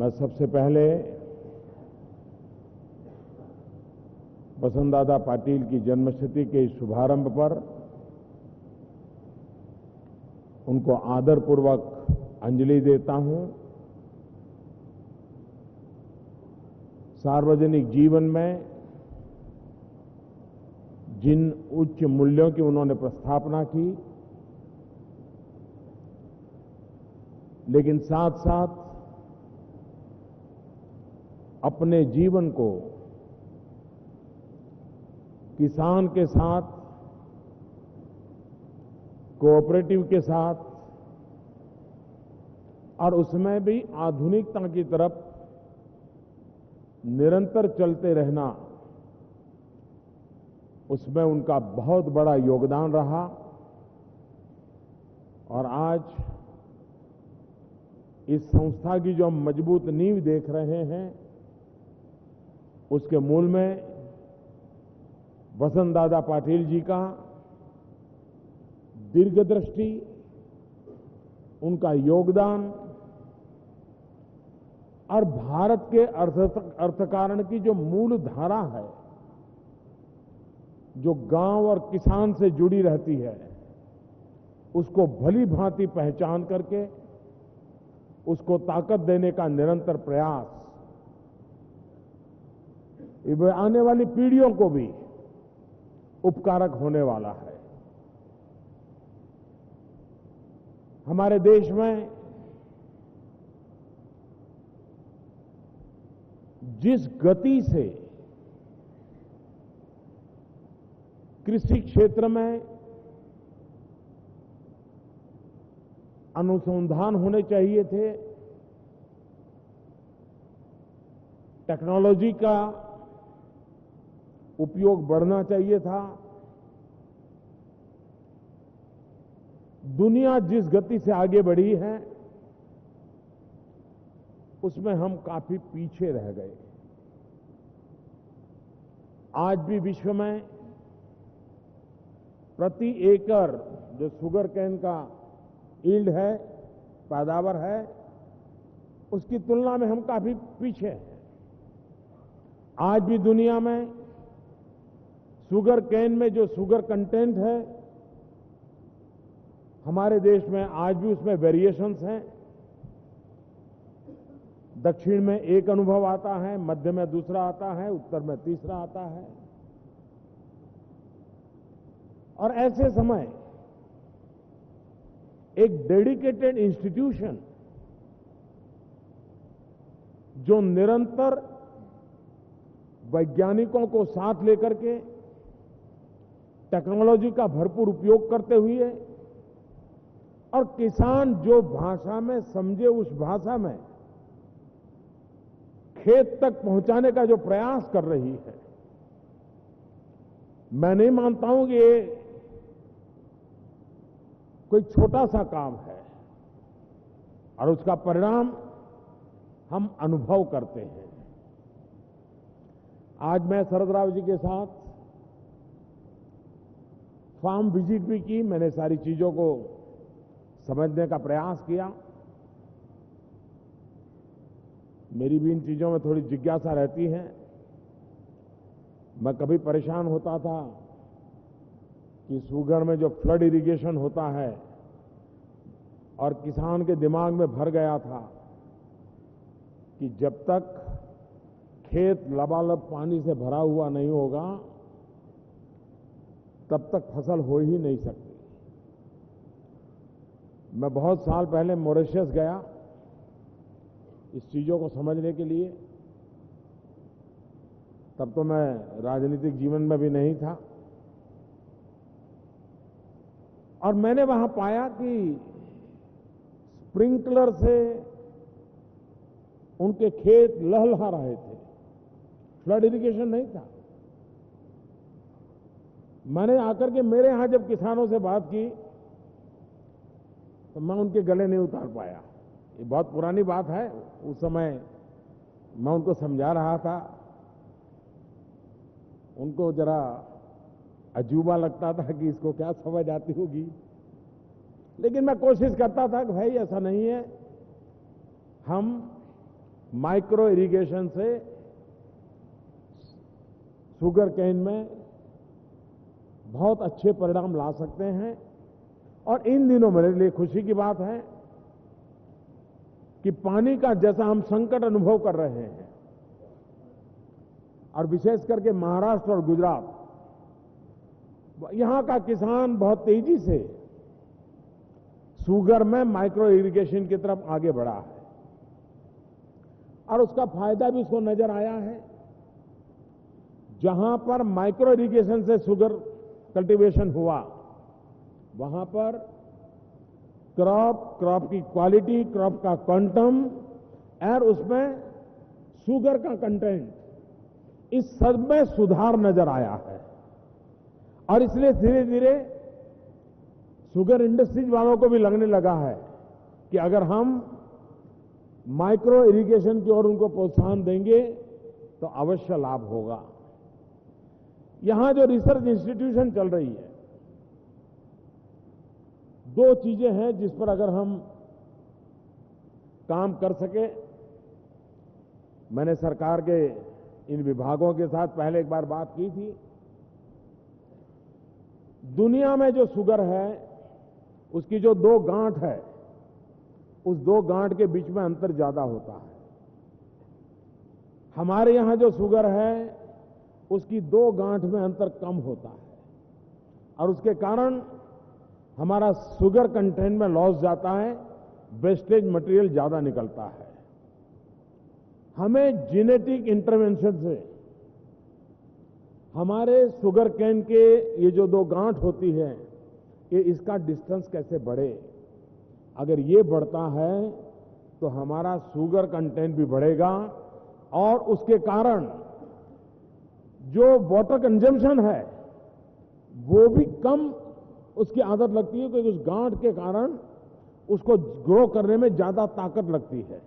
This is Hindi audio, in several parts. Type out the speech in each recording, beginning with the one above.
मैं सबसे पहले वसंतदादा पाटिल की जन्मशती के शुभारंभ पर उनको आदरपूर्वक अंजलि देता हूं। सार्वजनिक जीवन में जिन उच्च मूल्यों की उन्होंने प्रस्थापना की, लेकिन साथ साथ अपने जीवन को किसान के साथ, कोऑपरेटिव के साथ और उसमें भी आधुनिकता की तरफ निरंतर चलते रहना, उसमें उनका बहुत बड़ा योगदान रहा। और आज इस संस्था की जो हम मजबूत नींव देख रहे हैं, उसके मूल में वसंतदादा पाटिल जी का दीर्घदृष्टि, उनका योगदान और भारत के अर्थकारण की जो मूल धारा है, जो गांव और किसान से जुड़ी रहती है, उसको भली भांति पहचान करके उसको ताकत देने का निरंतर प्रयास, ये आने वाली पीढ़ियों को भी उपकारक होने वाला है। हमारे देश में जिस गति से कृषि क्षेत्र में अनुसंधान होने चाहिए थे, टेक्नोलॉजी का उपयोग बढ़ना चाहिए था, दुनिया जिस गति से आगे बढ़ी है उसमें हम काफी पीछे रह गए। आज भी विश्व में प्रति एकड़ जो शुगर केन का यील्ड है, पैदावार है, उसकी तुलना में हम काफी पीछे हैं। आज भी दुनिया में शुगर केन में जो शुगर कंटेंट है, हमारे देश में आज भी उसमें वेरिएशंस हैं। दक्षिण में एक अनुभव आता है, मध्य में दूसरा आता है, उत्तर में तीसरा आता है। और ऐसे समय एक डेडिकेटेड इंस्टीट्यूशन जो निरंतर वैज्ञानिकों को साथ लेकर के टेक्नोलॉजी का भरपूर उपयोग करते हुए और किसान जो भाषा में समझे उस भाषा में खेत तक पहुंचाने का जो प्रयास कर रही है, मैं नहीं मानता हूं कि ये कोई छोटा सा काम है और उसका परिणाम हम अनुभव करते हैं। आज मैं शरद राव जी के साथ फार्म विजिट भी की, मैंने सारी चीजों को समझने का प्रयास किया। मेरी भी इन चीजों में थोड़ी जिज्ञासा रहती है। मैं कभी परेशान होता था कि शुगर में जो फ्लड इरिगेशन होता है और किसान के दिमाग में भर गया था कि जब तक खेत लबालब पानी से भरा हुआ नहीं होगा तब तक फसल हो ही नहीं सकती। मैं बहुत साल पहले मॉरिशस गया इस चीजों को समझने के लिए। तब तो मैं राजनीतिक जीवन में भी नहीं था और मैंने वहां पाया कि स्प्रिंकलर से उनके खेत लहलहा रहे थे, फ्लड इरिगेशन नहीं था। मैंने आकर के मेरे यहां जब किसानों से बात की तो मैं उनके गले नहीं उतार पाया। ये बहुत पुरानी बात है। उस समय मैं उनको समझा रहा था, उनको जरा अजूबा लगता था कि इसको क्या समझ आती होगी, लेकिन मैं कोशिश करता था कि भाई ऐसा नहीं है, हम माइक्रो इरिगेशन से शुगर केन में बहुत अच्छे परिणाम ला सकते हैं। और इन दिनों मेरे लिए खुशी की बात है कि पानी का जैसा हम संकट अनुभव कर रहे हैं, और विशेष करके महाराष्ट्र और गुजरात, यहां का किसान बहुत तेजी से शुगर में माइक्रो इरिगेशन की तरफ आगे बढ़ा है, और उसका फायदा भी उसको नजर आया है। जहां पर माइक्रो इरिगेशन से शुगर कल्टीवेशन हुआ, वहां पर क्रॉप की क्वालिटी, क्रॉप का क्वांटम और उसमें शुगर का कंटेंट, इस सब में सुधार नजर आया है। और इसलिए धीरे धीरे शुगर इंडस्ट्रीज वालों को भी लगने लगा है कि अगर हम माइक्रो इरिगेशन की ओर उनको प्रोत्साहन देंगे तो अवश्य लाभ होगा। यहां जो रिसर्च इंस्टीट्यूशन चल रही है, दो चीजें हैं जिस पर अगर हम काम कर सके। मैंने सरकार के इन विभागों के साथ पहले एक बार बात की थी। दुनिया में जो शुगर है उसकी जो दो गांठ है, उस दो गांठ के बीच में अंतर ज्यादा होता है। हमारे यहां जो शुगर है उसकी दो गांठ में अंतर कम होता है, और उसके कारण हमारा शुगर कंटेंट में लॉस जाता है, वेस्टेज मटेरियल ज्यादा निकलता है। हमें जेनेटिक इंटरवेंशन से हमारे शुगर केन के ये जो दो गांठ होती है, ये इसका डिस्टेंस कैसे बढ़े। अगर ये बढ़ता है तो हमारा शुगर कंटेंट भी बढ़ेगा, और उसके कारण जो वाटर कंजम्पशन है वो भी कम उसकी आदत लगती है, क्योंकि उस गांठ के कारण उसको ग्रो करने में ज्यादा ताकत लगती है।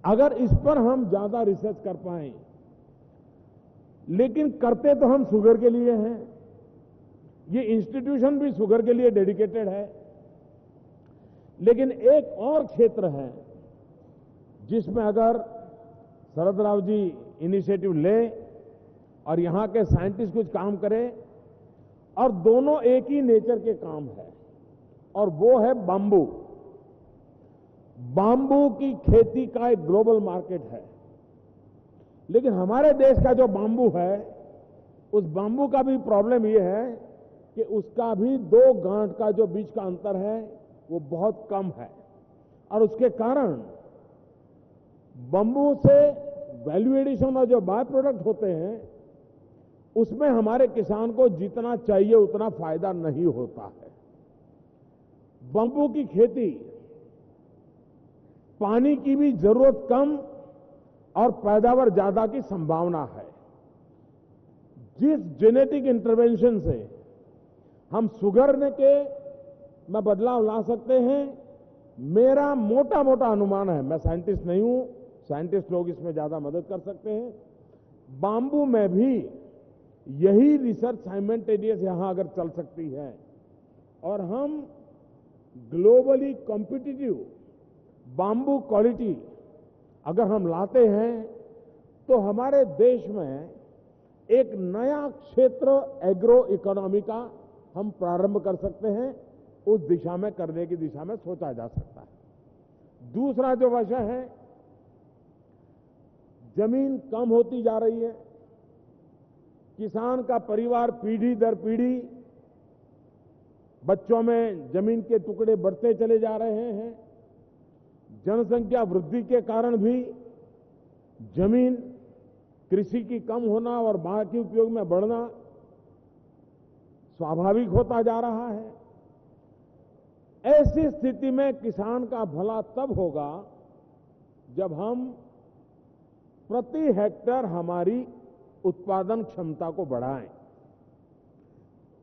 अगर इस पर हम ज्यादा रिसर्च कर पाए, लेकिन करते तो हम शुगर के लिए हैं, ये इंस्टीट्यूशन भी शुगर के लिए डेडिकेटेड है, लेकिन एक और क्षेत्र है जिसमें अगर शरद राव जी इनिशिएटिव ले और यहां के साइंटिस्ट कुछ काम करें, और दोनों एक ही नेचर के काम है, और वो है बाम्बू। बाम्बू की खेती का एक ग्लोबल मार्केट है, लेकिन हमारे देश का जो बाम्बू है, उस बाम्बू का भी प्रॉब्लम ये है कि उसका भी दो गांठ का जो बीच का अंतर है वो बहुत कम है, और उसके कारण बाम्बू से वैल्यू एडिशन और जो बाय प्रोडक्ट होते हैं उसमें हमारे किसान को जितना चाहिए उतना फायदा नहीं होता है। बाम्बू की खेती पानी की भी जरूरत कम और पैदावार ज्यादा की संभावना है। जिस जेनेटिक इंटरवेंशन से हम शुगर के में बदलाव ला सकते हैं, मेरा मोटा मोटा अनुमान है, मैं साइंटिस्ट नहीं हूं, साइंटिस्ट लोग इसमें ज्यादा मदद कर सकते हैं, बाम्बू में भी यही रिसर्च साइमल्टेनियस यहां अगर चल सकती है और हम ग्लोबली कॉम्पिटिटिव बाम्बू क्वालिटी अगर हम लाते हैं, तो हमारे देश में एक नया क्षेत्र एग्रो इकोनॉमी का हम प्रारंभ कर सकते हैं। उस दिशा में करने की दिशा में सोचा जा सकता है। दूसरा जो विषय है, जमीन कम होती जा रही है, किसान का परिवार पीढ़ी दर पीढ़ी बच्चों में जमीन के टुकड़े बढ़ते चले जा रहे हैं। जनसंख्या वृद्धि के कारण भी जमीन कृषि की कम होना और बाकी उपयोग में बढ़ना स्वाभाविक होता जा रहा है। ऐसी स्थिति में किसान का भला तब होगा जब हम प्रति हेक्टेयर हमारी उत्पादन क्षमता को बढ़ाएं।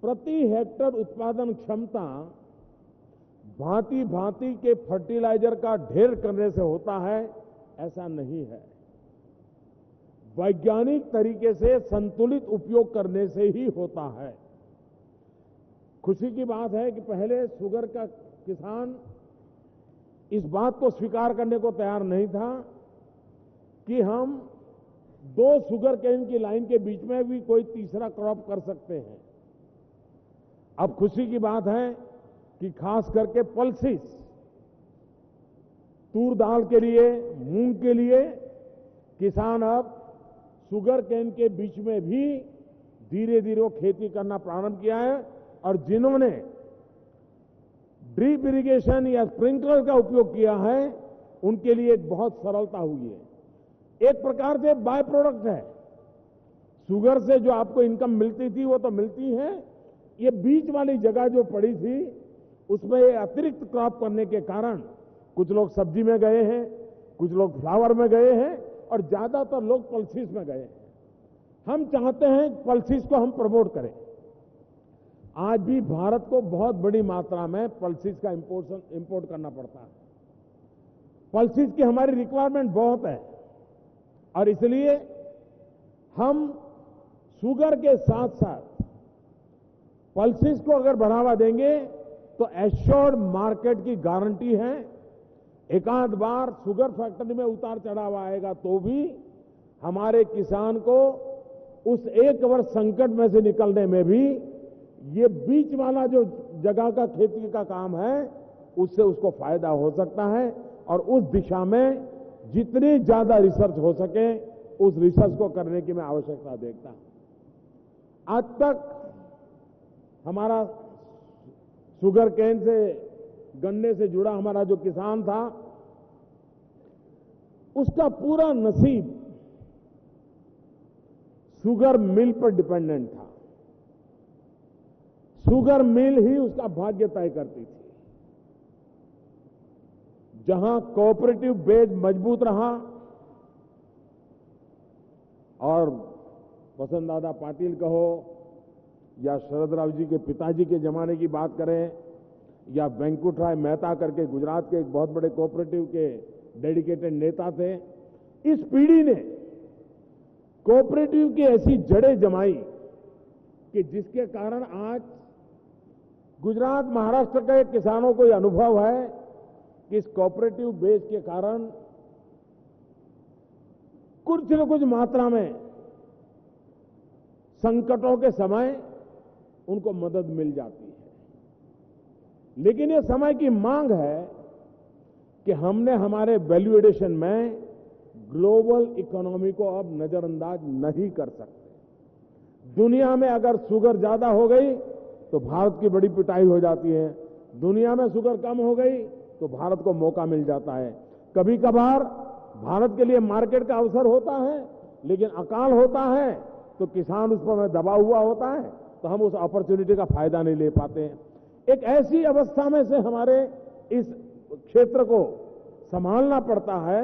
प्रति हेक्टेयर उत्पादन क्षमता भांति भांति के फर्टिलाइजर का ढेर करने से होता है, ऐसा नहीं है। वैज्ञानिक तरीके से संतुलित उपयोग करने से ही होता है। खुशी की बात है कि पहले शुगर का किसान इस बात को स्वीकार करने को तैयार नहीं था कि हम 2 शुगर केन की लाइन के बीच में भी कोई तीसरा क्रॉप कर सकते हैं। अब खुशी की बात है कि खास करके पल्सेस, तूर दाल के लिए, मूंग के लिए किसान अब शुगर केन के बीच में भी धीरे धीरे वो खेती करना प्रारंभ किया है। और जिन्होंने ड्रिप इरिगेशन या स्प्रिंकलर का उपयोग किया है, उनके लिए एक बहुत सरलता हुई है। एक प्रकार से बाय प्रोडक्ट है। शुगर से जो आपको इनकम मिलती थी वो तो मिलती है, ये बीच वाली जगह जो पड़ी थी उसमें अतिरिक्त क्रॉप करने के कारण कुछ लोग सब्जी में गए हैं, कुछ लोग फ्लावर में गए हैं और ज्यादातर लोग पल्सेस में गए हैं। हम चाहते हैं पल्सेस को हम प्रमोट करें। आज भी भारत को बहुत बड़ी मात्रा में पल्सेस का इंपोर्ट करना पड़ता है। पल्सेस की हमारी रिक्वायरमेंट बहुत है और इसलिए हम शुगर के साथ साथ पल्सेस को अगर बढ़ावा देंगे तो एश्योर्ड मार्केट की गारंटी है। एक आध बार शुगर फैक्ट्री में उतार चढ़ाव आएगा तो भी हमारे किसान को उस एक वर्ष संकट में से निकलने में भी ये बीच वाला जो जगह का खेती का काम है उससे उसको फायदा हो सकता है। और उस दिशा में जितनी ज्यादा रिसर्च हो सके उस रिसर्च को करने की मैं आवश्यकता देखता हूं। आज तक हमारा शुगर केन से, गन्ने से जुड़ा हमारा जो किसान था, उसका पूरा नसीब शुगर मिल पर डिपेंडेंट था। शुगर मिल ही उसका भाग्य तय करती थी। जहां कोऑपरेटिव बेस मजबूत रहा और वसंत दादा पाटिल कहो या शरद राव जी के पिताजी के जमाने की बात करें या वेंकुटराय मेहता करके गुजरात के एक बहुत बड़े कोऑपरेटिव के डेडिकेटेड नेता थे, इस पीढ़ी ने कोऑपरेटिव की ऐसी जड़ें जमाई कि जिसके कारण आज गुजरात, महाराष्ट्र के किसानों को यह अनुभव है कि इस कोऑपरेटिव बेस के कारण कुछ न कुछ मात्रा में संकटों के समय उनको मदद मिल जाती है। लेकिन ये समय की मांग है कि हमने हमारे वैल्यू एडिशन में ग्लोबल इकोनॉमी को अब नजरअंदाज नहीं कर सकते। दुनिया में अगर शुगर ज्यादा हो गई तो भारत की बड़ी पिटाई हो जाती है, दुनिया में शुगर कम हो गई तो भारत को मौका मिल जाता है। कभी कभार भारत के लिए मार्केट का अवसर होता है, लेकिन अकाल होता है तो किसान उस पर दबा हुआ होता है तो हम उस अपॉर्चुनिटी का फायदा नहीं ले पाते हैं। एक ऐसी अवस्था में से हमारे इस क्षेत्र को संभालना पड़ता है।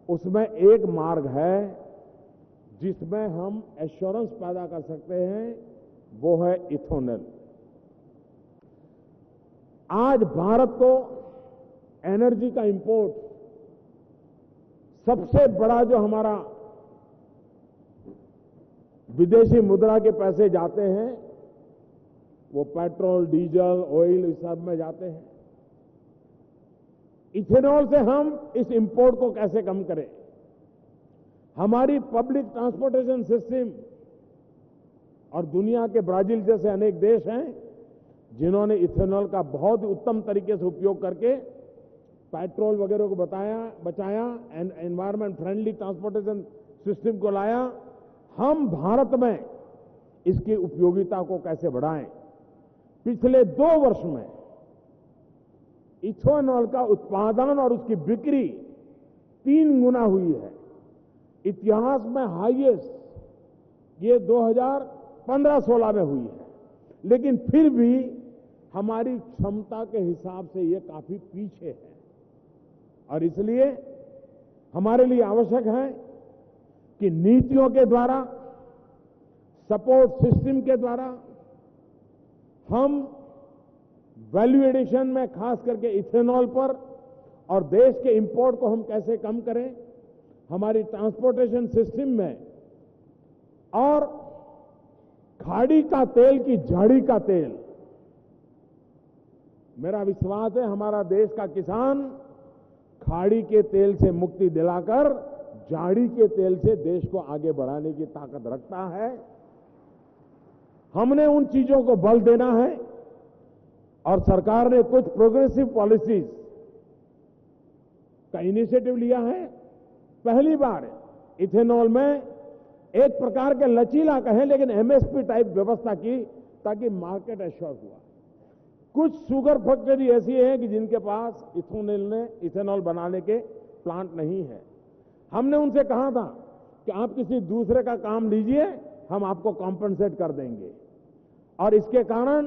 उसमें एक मार्ग है जिसमें हम एश्योरेंस पैदा कर सकते हैं, वो है इथेनॉल। आज भारत को एनर्जी का इंपोर्ट सबसे बड़ा जो हमारा विदेशी मुद्रा के पैसे जाते हैं वो पेट्रोल, डीजल, ऑयल इस सब में जाते हैं। इथेनॉल से हम इस इंपोर्ट को कैसे कम करें? हमारी पब्लिक ट्रांसपोर्टेशन सिस्टम और दुनिया के ब्राजील जैसे अनेक देश हैं जिन्होंने इथेनॉल का बहुत उत्तम तरीके से उपयोग करके पेट्रोल वगैरह को बचाया, एनवायरमेंट फ्रेंडली ट्रांसपोर्टेशन सिस्टम को लाया। हम भारत में इसकी उपयोगिता को कैसे बढ़ाएं? पिछले 2 वर्ष में इथेनॉल का उत्पादन और उसकी बिक्री 3 गुना हुई है। इतिहास में हाईएस्ट ये 2015-16 में हुई है, लेकिन फिर भी हमारी क्षमता के हिसाब से ये काफी पीछे है। और इसलिए हमारे लिए आवश्यक है कि नीतियों के द्वारा, सपोर्ट सिस्टम के द्वारा हम वैल्यू एडिशन में खास करके इथेनॉल पर और देश के इंपोर्ट को हम कैसे कम करें, हमारी ट्रांसपोर्टेशन सिस्टम में और खाड़ी का तेल की झाड़ी का तेल, मेरा विश्वास है हमारा देश का किसान खाड़ी के तेल से मुक्ति दिलाकर झाड़ी के तेल से देश को आगे बढ़ाने की ताकत रखता है। हमने उन चीजों को बल देना है और सरकार ने कुछ प्रोग्रेसिव पॉलिसीज का इनिशिएटिव लिया है। पहली बार इथेनॉल में एक प्रकार के लचीला कहें लेकिन एमएसपी टाइप व्यवस्था की ताकि मार्केट एश्योर हुआ। कुछ शुगर फैक्ट्री ऐसी है कि जिनके पास इथेनॉल बनाने के प्लांट नहीं है। हमने उनसे कहा था कि आप किसी दूसरे का काम लीजिए, हम आपको कॉम्पेंसेट कर देंगे। और इसके कारण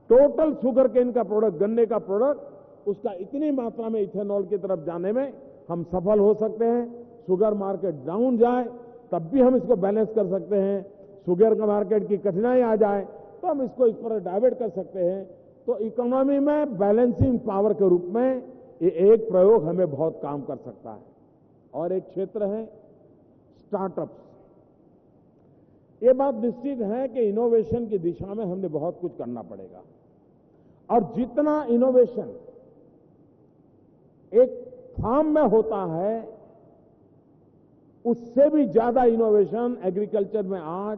टोटल शुगर केन का प्रोडक्ट, गन्ने का प्रोडक्ट, उसका इतनी मात्रा में इथेनॉल की तरफ जाने में हम सफल हो सकते हैं। शुगर मार्केट डाउन जाए तब भी हम इसको बैलेंस कर सकते हैं। शुगर का मार्केट की कठिनाई आ जाए तो हम इसको इस पर डाइवर्ट कर सकते हैं। तो इकोनॉमी में बैलेंसिंग पावर के रूप में ये एक प्रयोग हमें बहुत काम कर सकता है। और एक क्षेत्र है स्टार्टअप्स। ये बात निश्चित है कि इनोवेशन की दिशा में हमने बहुत कुछ करना पड़ेगा और जितना इनोवेशन एक फार्म में होता है उससे भी ज्यादा इनोवेशन एग्रीकल्चर में आज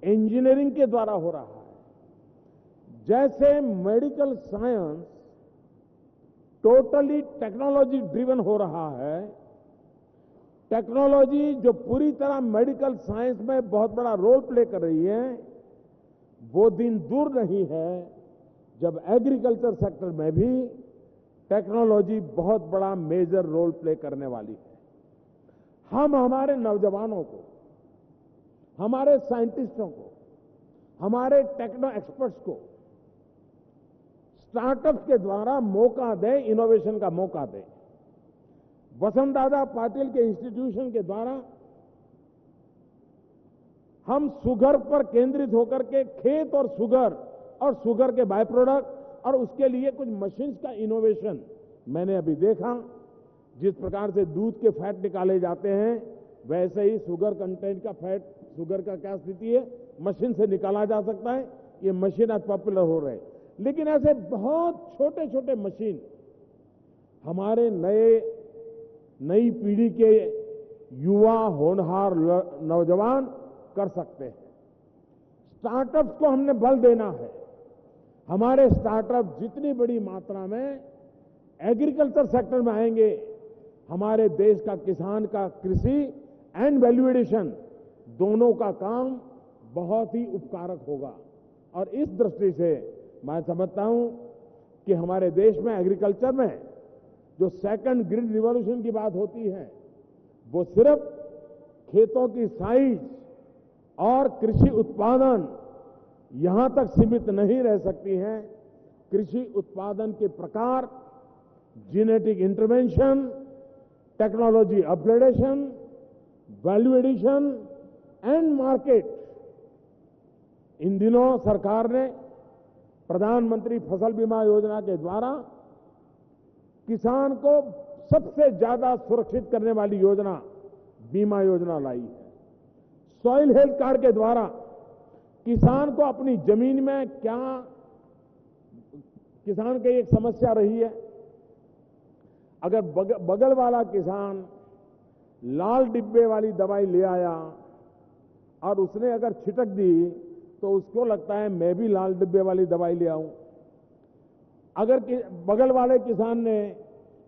इंजीनियरिंग के द्वारा हो रहा है। जैसे medical science totally technology driven हो रहा है, टेक्नोलॉजी जो पूरी तरह मेडिकल साइंस में बहुत बड़ा रोल प्ले कर रही है, वो दिन दूर नहीं है जब एग्रीकल्चर सेक्टर में भी टेक्नोलॉजी बहुत बड़ा मेजर रोल प्ले करने वाली है। हम हमारे नौजवानों को, हमारे साइंटिस्टों को, हमारे टेक्नो एक्सपर्ट्स को स्टार्टअप के द्वारा मौका दें, इनोवेशन का मौका दें। वसंतदादा पाटिल के इंस्टीट्यूशन के द्वारा हम शुगर पर केंद्रित होकर के खेत और शुगर के बाय प्रोडक्ट और उसके लिए कुछ मशीन्स का इनोवेशन मैंने अभी देखा। जिस प्रकार से दूध के फैट निकाले जाते हैं वैसे ही शुगर कंटेंट का फैट, शुगर का क्या स्थिति है, मशीन से निकाला जा सकता है। ये मशीन आज पॉपुलर हो रहे हैं, लेकिन ऐसे बहुत छोटे छोटे मशीन हमारे नई पीढ़ी के युवा होनहार नौजवान कर सकते हैं। स्टार्टअप्स को हमने बल देना है। हमारे स्टार्टअप जितनी बड़ी मात्रा में एग्रीकल्चर सेक्टर में आएंगे, हमारे देश का किसान का कृषि एंड वैल्यू एडिशन दोनों का काम बहुत ही उपकारक होगा। और इस दृष्टि से मैं समझता हूं कि हमारे देश में एग्रीकल्चर में जो सेकंड ग्रीन रिवॉल्यूशन की बात होती है वो सिर्फ खेतों की साइज और कृषि उत्पादन यहां तक सीमित नहीं रह सकती है। कृषि उत्पादन के प्रकार, genetic intervention, technology upgradation, value addition and market. इन दिनों सरकार ने प्रधानमंत्री फसल बीमा योजना के द्वारा किसान को सबसे ज्यादा सुरक्षित करने वाली योजना बीमा योजना लाई है। सॉइल हेल्थ कार्ड के द्वारा किसान को अपनी जमीन में क्या, किसान की एक समस्या रही है, अगर बगल वाला किसान लाल डिब्बे वाली दवाई ले आया और उसने अगर छिटक दी तो उसको लगता है मैं भी लाल डिब्बे वाली दवाई ले आऊं। अगर बगल वाले किसान ने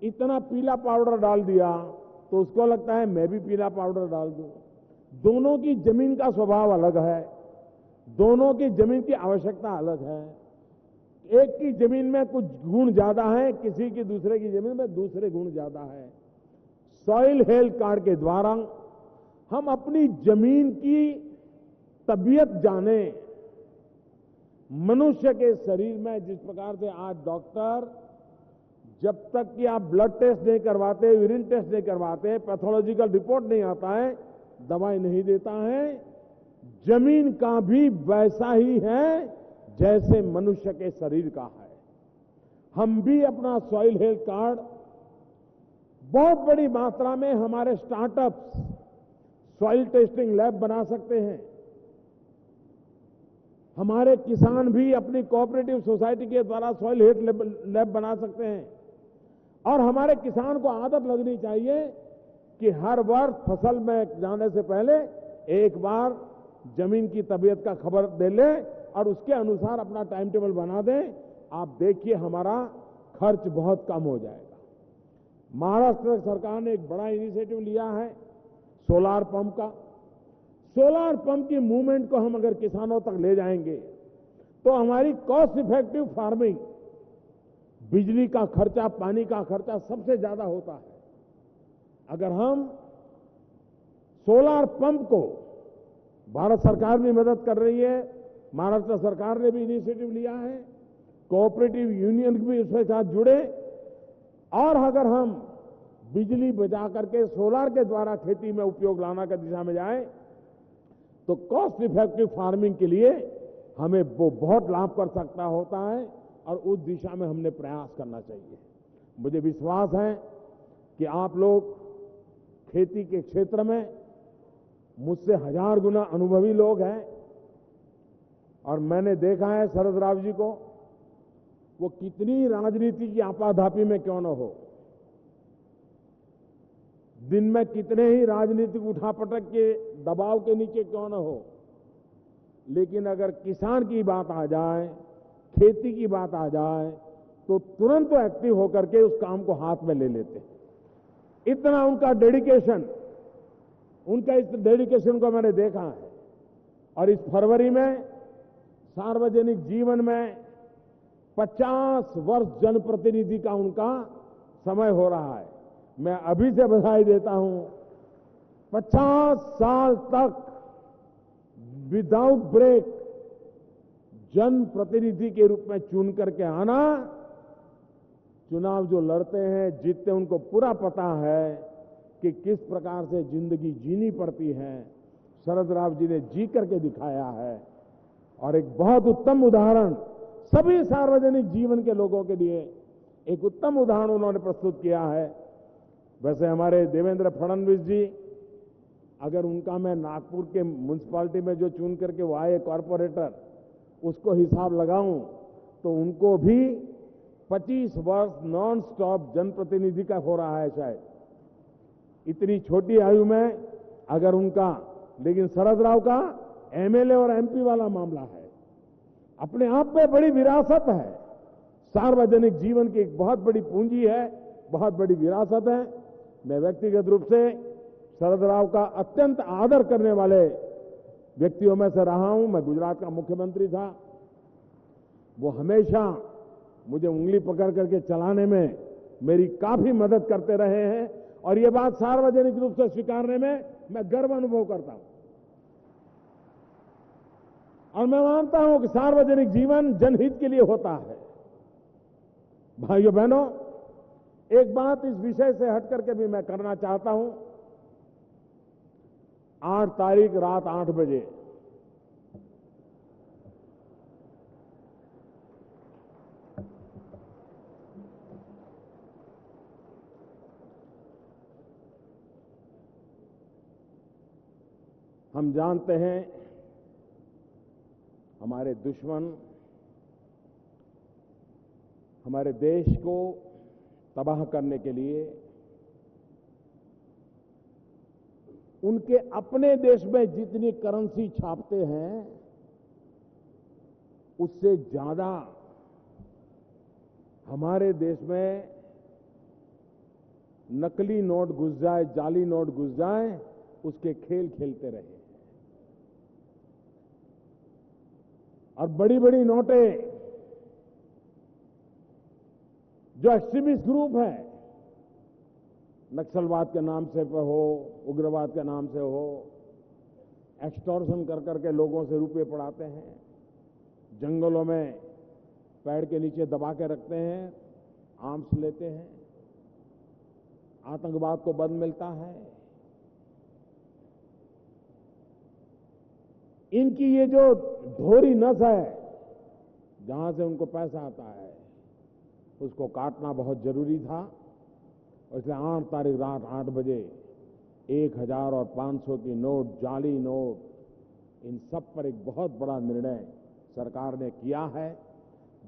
इतना पीला पाउडर डाल दिया तो उसको लगता है मैं भी पीला पाउडर डाल दूं। दोनों की जमीन का स्वभाव अलग है, दोनों की जमीन की आवश्यकता अलग है। एक की जमीन में कुछ गुण ज्यादा है, किसी की दूसरे की जमीन में दूसरे गुण ज्यादा है। सॉइल हेल्थ कार्ड के द्वारा हम अपनी जमीन की तबीयत जाने। मनुष्य के शरीर में जिस प्रकार से आज डॉक्टर जब तक कि आप ब्लड टेस्ट नहीं करवाते, यूरिन टेस्ट नहीं करवाते, पैथोलॉजिकल रिपोर्ट नहीं आता है, दवाई नहीं देता है, जमीन का भी वैसा ही है जैसे मनुष्य के शरीर का है। हम भी अपना सॉइल हेल्थ कार्ड बहुत बड़ी मात्रा में हमारे स्टार्टअप्स सॉइल टेस्टिंग लैब बना सकते हैं। हमारे किसान भी अपनी कोऑपरेटिव सोसाइटी के द्वारा सॉइल हेल्थ लैब बना सकते हैं। और हमारे किसान को आदत लगनी चाहिए कि हर वर्ष फसल में जाने से पहले एक बार जमीन की तबीयत का खबर दे ले और उसके अनुसार अपना टाइम टेबल बना दें। आप देखिए हमारा खर्च बहुत कम हो जाएगा। महाराष्ट्र सरकार ने एक बड़ा इनिशिएटिव लिया है सोलार पंप का। सोलार पंप की मूवमेंट को हम अगर किसानों तक ले जाएंगे तो हमारी कॉस्ट इफेक्टिव फार्मिंग, बिजली का खर्चा, पानी का खर्चा सबसे ज्यादा होता है। अगर हम सोलार पंप को, भारत सरकार भी मदद कर रही है, महाराष्ट्र सरकार ने भी इनिशिएटिव लिया है, कोऑपरेटिव यूनियन भी उसके साथ जुड़े, और अगर हम बिजली बचा करके सोलार के द्वारा खेती में उपयोग लाना की दिशा में जाए तो कॉस्ट इफेक्टिव फार्मिंग के लिए हमें वो बहुत लाभ कर सकता होता है और उस दिशा में हमने प्रयास करना चाहिए। मुझे विश्वास है कि आप लोग खेती के क्षेत्र में मुझसे 1000 गुना अनुभवी लोग हैं और मैंने देखा है शरद राव जी को, वो कितनी राजनीति की आपाधापी में क्यों न हो, दिन में कितने ही राजनीतिक उठापटक के दबाव के नीचे क्यों न हो, लेकिन अगर किसान की बात आ जाए, खेती की बात आ जाए तो तुरंत एक्टिव होकर के उस काम को हाथ में ले लेते हैं। इतना उनका डेडिकेशन, उनका इस डेडिकेशन को मैंने देखा है। और इस फरवरी में सार्वजनिक जीवन में 50 वर्ष जनप्रतिनिधि का उनका समय हो रहा है। मैं अभी से बधाई देता हूं। 50 साल तक विदाउट ब्रेक जनप्रतिनिधि के रूप में चुन करके आना, चुनाव जो लड़ते हैं जीतते, उनको पूरा पता है कि किस प्रकार से जिंदगी जीनी पड़ती है। शरद राव जी ने जी करके दिखाया है और एक बहुत उत्तम उदाहरण सभी सार्वजनिक जीवन के लोगों के लिए एक उत्तम उदाहरण उन्होंने प्रस्तुत किया है। वैसे हमारे देवेंद्र फडणवीस जी, अगर उनका मैं नागपुर के म्युनिसिपैलिटी में जो चुन करके वो आए कॉर्पोरेटर, उसको हिसाब लगाऊं तो उनको भी 25 वर्ष नॉन स्टॉप जनप्रतिनिधि का हो रहा है शायद, इतनी छोटी आयु में अगर उनका। लेकिन शरद राव का एमएलए और एमपी वाला मामला है, अपने आप में बड़ी विरासत है। सार्वजनिक जीवन की एक बहुत बड़ी पूंजी है, बहुत बड़ी विरासत है। मैं व्यक्तिगत रूप से शरद राव का अत्यंत आदर करने वाले व्यक्तियों में से रहा हूं। मैं गुजरात का मुख्यमंत्री था, वो हमेशा मुझे उंगली पकड़ करके चलाने में मेरी काफी मदद करते रहे हैं और ये बात सार्वजनिक रूप से स्वीकारने में मैं गर्व अनुभव करता हूं। और मैं मानता हूं कि सार्वजनिक जीवन जनहित के लिए होता है। भाइयों बहनों, एक बात इस विषय से हट करके भी मैं करना चाहता हूं। 8 तारीख रात 8 बजे हम जानते हैं हमारे दुश्मन हमारे देश को तबाह करने के लिए उनके अपने देश में जितनी करेंसी छापते हैं उससे ज्यादा हमारे देश में नकली नोट घुस जाए, जाली नोट घुस जाए, उसके खेल खेलते रहे। और बड़ी बड़ी नोटें जो एक्सट्रीमिस्ट ग्रुप है, नक्सलवाद के नाम से हो, उग्रवाद के नाम से हो, एक्सटॉर्शन कर करके लोगों से रुपए पड़ाते हैं, जंगलों में पेड़ के नीचे दबा के रखते हैं, आर्म्स लेते हैं, आतंकवाद को बल मिलता है। इनकी ये जो धोरी नस है, जहां से उनको पैसा आता है, उसको काटना बहुत जरूरी था। इसलिए 8 तारीख रात 8 बजे 1000 और 500 की नोट, जाली नोट, इन सब पर एक बहुत बड़ा निर्णय सरकार ने किया है।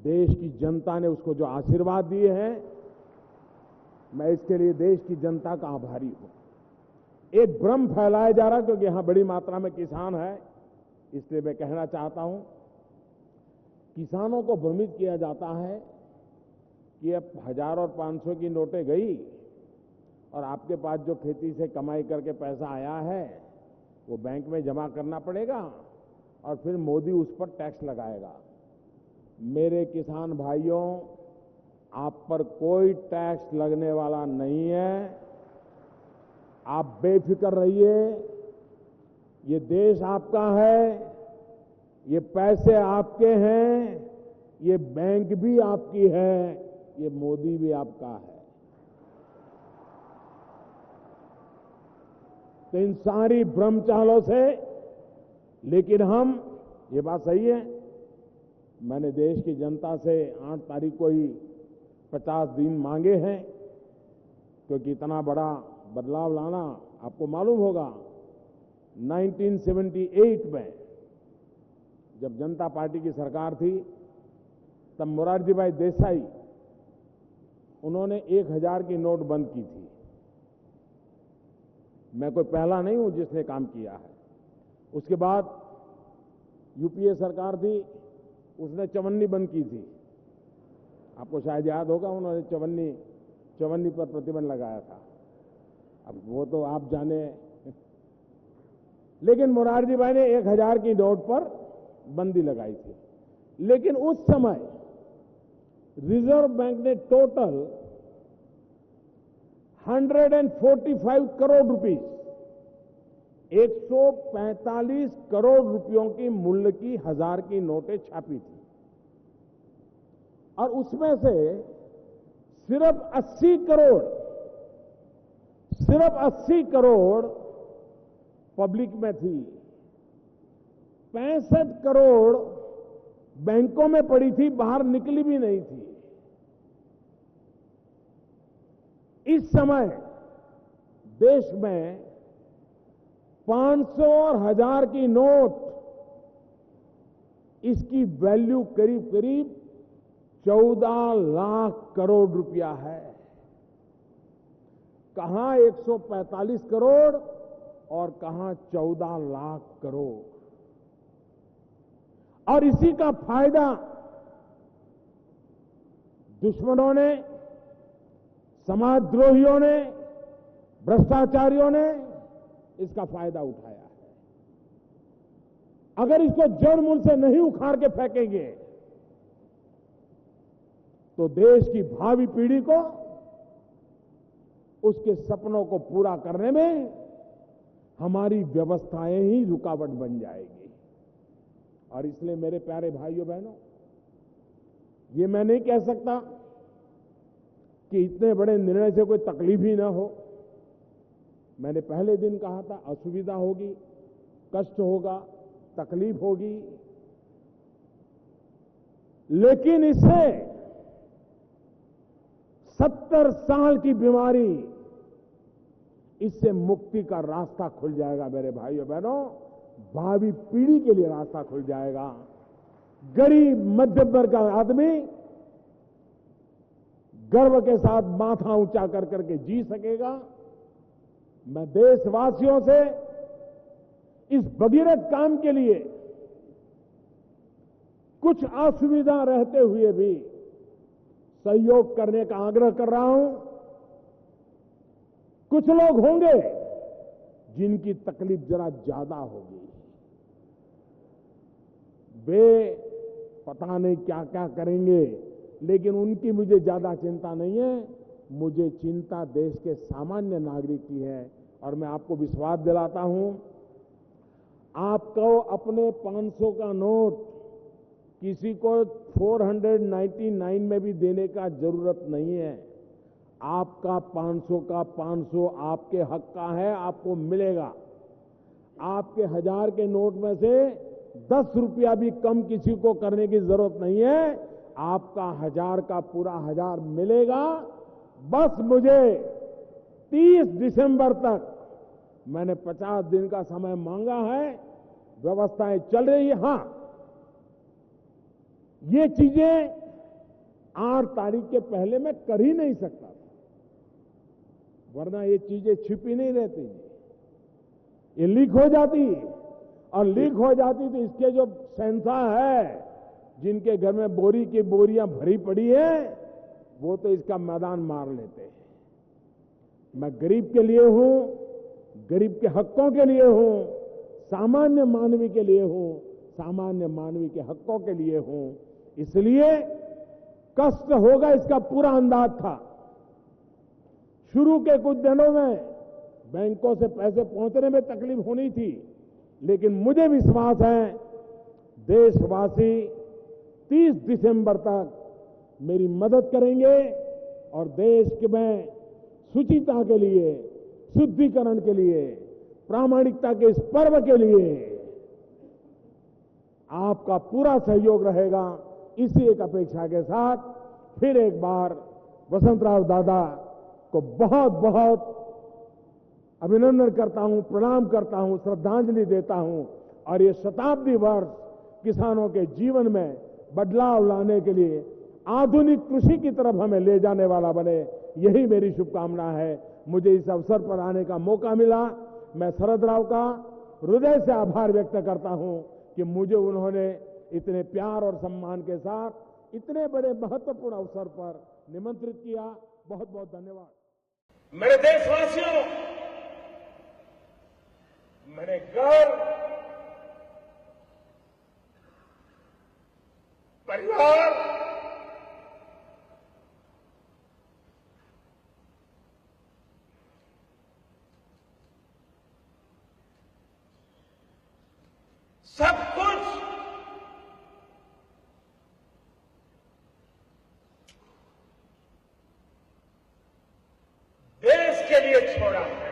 देश की जनता ने उसको जो आशीर्वाद दिए हैं, मैं इसके लिए देश की जनता का आभारी हूं। एक भ्रम फैलाया जा रहा, क्योंकि यहां बड़ी मात्रा में किसान है, इसलिए मैं कहना चाहता हूं, किसानों को भ्रमित किया जाता है कि अब 1000 और 500 की नोटें गई और आपके पास जो खेती से कमाई करके पैसा आया है वो बैंक में जमा करना पड़ेगा और फिर मोदी उस पर टैक्स लगाएगा। मेरे किसान भाइयों, आप पर कोई टैक्स लगने वाला नहीं है। आप बेफिक्र रहिए। ये देश आपका है, ये पैसे आपके हैं, ये बैंक भी आपकी है, ये मोदी भी आपका है। तो इन सारी भ्रम चालों से, लेकिन हम, ये बात सही है, मैंने देश की जनता से 8 तारीख को ही 50 दिन मांगे हैं, क्योंकि इतना बड़ा बदलाव लाना, आपको मालूम होगा 1978 में जब जनता पार्टी की सरकार थी, तब मोरारजी भाई देसाई, उन्होंने 1000 की नोट बंद की थी। मैं कोई पहला नहीं हूं जिसने काम किया है। उसके बाद यूपीए सरकार थी, उसने चवन्नी बंद की थी। आपको शायद याद होगा, उन्होंने चवन्नी पर प्रतिबंध लगाया था। अब वो तो आप जाने, लेकिन मोरारजी भाई ने 1000 की नोट पर बंदी लगाई थी। लेकिन उस समय रिजर्व बैंक ने टोटल 145 करोड़ रुपीस, 145 करोड़ रुपयों की मूल्य की 1000 की नोटें छापी थी और उसमें से सिर्फ 80 करोड़ पब्लिक में थी, 65 करोड़ बैंकों में पड़ी थी, बाहर निकली भी नहीं थी। इस समय देश में 500 और 1000 की नोट, इसकी वैल्यू करीब करीब 14 लाख करोड़ रुपया है। कहां 145 करोड़ और कहां 14 लाख करोड़। और इसी का फायदा दुश्मनों ने, समाजद्रोहियों ने, भ्रष्टाचारियों ने इसका फायदा उठाया है। अगर इसको जड़ मूल से नहीं उखाड़ के फेंकेंगे तो देश की भावी पीढ़ी को उसके सपनों को पूरा करने में हमारी व्यवस्थाएं ही रुकावट बन जाएगी। और इसलिए मेरे प्यारे भाइयों बहनों, ये मैं नहीं कह सकता कि इतने बड़े निर्णय से कोई तकलीफ ही ना हो। मैंने पहले दिन कहा था, असुविधा होगी, कष्ट होगा, तकलीफ होगी, लेकिन इससे 70 साल की बीमारी, इससे मुक्ति का रास्ता खुल जाएगा मेरे भाइयों बहनों। भावी पीढ़ी के लिए रास्ता खुल जाएगा। गरीब मध्यम वर्ग का आदमी गर्व के साथ माथा ऊंचा कर करके जी सकेगा। मैं देशवासियों से इस भगीरथ काम के लिए कुछ असुविधा रहते हुए भी सहयोग करने का आग्रह कर रहा हूं। कुछ लोग होंगे जिनकी तकलीफ जरा ज्यादा होगी, वे पता नहीं क्या क्या करेंगे, लेकिन उनकी मुझे ज्यादा चिंता नहीं है। मुझे चिंता देश के सामान्य नागरिक की है। और मैं आपको विश्वास दिलाता हूं, आपको अपने 500 का नोट किसी को 499 में भी देने का जरूरत नहीं है। आपका 500 का 500 आपके हक का है, आपको मिलेगा। आपके 1000 के नोट में से 10 रुपया भी कम किसी को करने की जरूरत नहीं है। आपका 1000 का पूरा 1000 मिलेगा। बस मुझे 30 दिसंबर तक, मैंने 50 दिन का समय मांगा है, व्यवस्थाएं चल रही है। हां, ये चीजें 8 तारीख के पहले मैं कर ही नहीं सकता था, वरना ये चीजें छिपी नहीं रहती। ये लीक हो जाती, और लीक हो जाती तो इसके जो सेंसर है, जिनके घर में बोरी की बोरियां भरी पड़ी है, वो तो इसका मैदान मार लेते हैं। मैं गरीब के लिए हूं, गरीब के हकों के लिए हूं, सामान्य मानवी के लिए हूं, सामान्य मानवी के हकों के लिए हूं। इसलिए कष्ट होगा इसका पूरा अंदाज था। शुरू के कुछ दिनों में बैंकों से पैसे पहुंचने में तकलीफ होनी थी, लेकिन मुझे विश्वास है देशवासी 30 दिसंबर तक मेरी मदद करेंगे और देश के में शुचिता के लिए, शुद्धिकरण के लिए, प्रामाणिकता के इस पर्व के लिए आपका पूरा सहयोग रहेगा। इसी एक अपेक्षा के साथ फिर एक बार वसंतराव दादा को बहुत बहुत अभिनंदन करता हूं, प्रणाम करता हूं, श्रद्धांजलि देता हूं। और ये शताब्दी वर्ष किसानों के जीवन में बदलाव लाने के लिए, आधुनिक कृषि की तरफ हमें ले जाने वाला बने, यही मेरी शुभकामना है। मुझे इस अवसर पर आने का मौका मिला। मैं शरद राव का हृदय से आभार व्यक्त करता हूं कि मुझे उन्होंने इतने प्यार और सम्मान के साथ इतने बड़े महत्वपूर्ण अवसर पर निमंत्रित किया। बहुत बहुत धन्यवाद। मेरे देशवासियों, मेरे घर परिवार सब कुछ देश के लिए छोड़ा है।